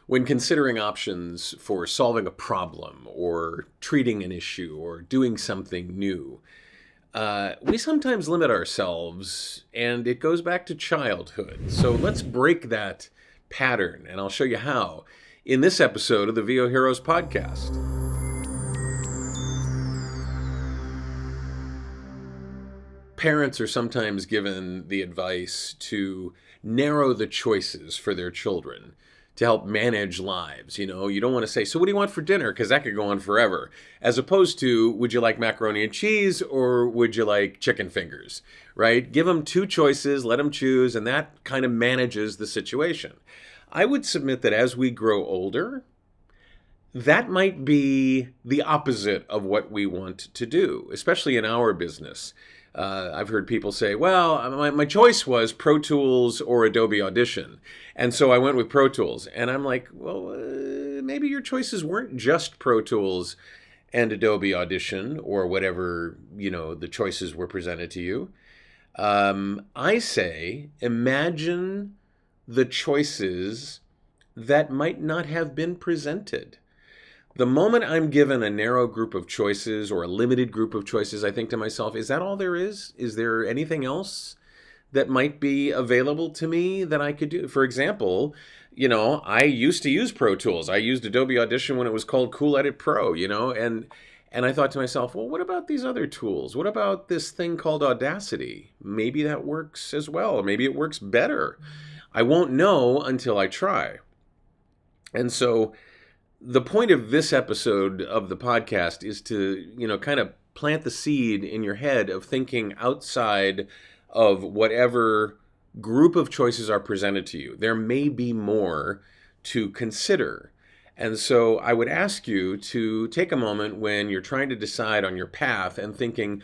When considering options for solving a problem or treating an issue or doing something new, we sometimes limit ourselves, and it goes back to childhood. So let's break that pattern, and I'll show you how in this episode of the VO Heroes podcast. Parents are sometimes given the advice to narrow the choices for their children to help manage lives. You don't want to say, so what do you want for dinner? Because that could go on forever. As opposed to, would you like macaroni and cheese or would you like chicken fingers, right? Give them two choices, let them choose, and that kind of manages the situation. I would submit that as we grow older, that might be the opposite of what we want to do, especially in our business. I've heard people say, well, my choice was Pro Tools or Adobe Audition. And so I went with Pro Tools. And I'm like, well, maybe your choices weren't just Pro Tools and Adobe Audition or whatever, the choices were presented to you. I say, imagine the choices that might not have been presented. The moment I'm given a narrow group of choices or a limited group of choices, I think to myself, is that all there is? Is there anything else that might be available to me that I could do? For example, I used to use Pro Tools. I used Adobe Audition when it was called Cool Edit Pro, and I thought to myself, well, what about these other tools? What about this thing called Audacity? Maybe that works as well. Maybe it works better. I won't know until I try. And so the point of this episode of the podcast is to, kind of plant the seed in your head of thinking outside of whatever group of choices are presented to you. There may be more to consider. And so I would ask you to take a moment when you're trying to decide on your path and thinking,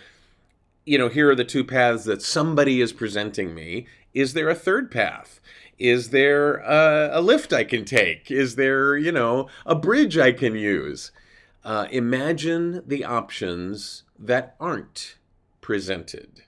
here are the two paths that somebody is presenting me. Is there a third path? Is there a lift I can take? Is there, a bridge I can use? Imagine the options that aren't presented.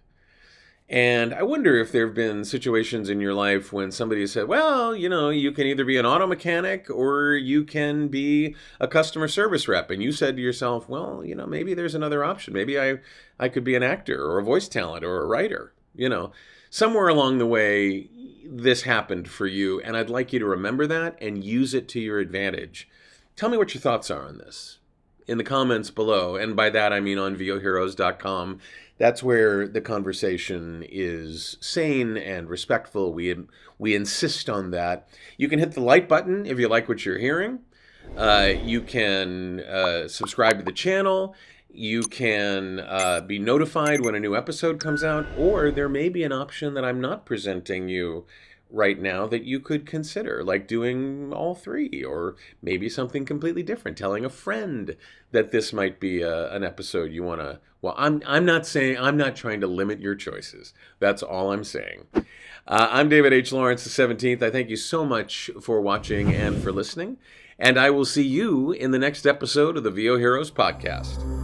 And I wonder if there have been situations in your life when somebody said, well, you can either be an auto mechanic or you can be a customer service rep. And you said to yourself, well, maybe there's another option. Maybe I could be an actor or a voice talent or a writer. Somewhere along the way, this happened for you, and I'd like you to remember that and use it to your advantage. Tell me what your thoughts are on this in the comments below, and by that I mean on voheroes.com. That's where the conversation is sane and respectful. We insist on that. You can hit the like button if you like what you're hearing. You can subscribe to the channel. You can be notified when a new episode comes out, or there may be an option that I'm not presenting you right now that you could consider, like doing all three, or maybe something completely different, telling a friend that this might be an episode you want to. Well, I'm not trying to limit your choices. That's all I'm saying. I'm David H. Lawrence, the 17th. I thank you so much for watching and for listening, and I will see you in the next episode of the VO Heroes podcast.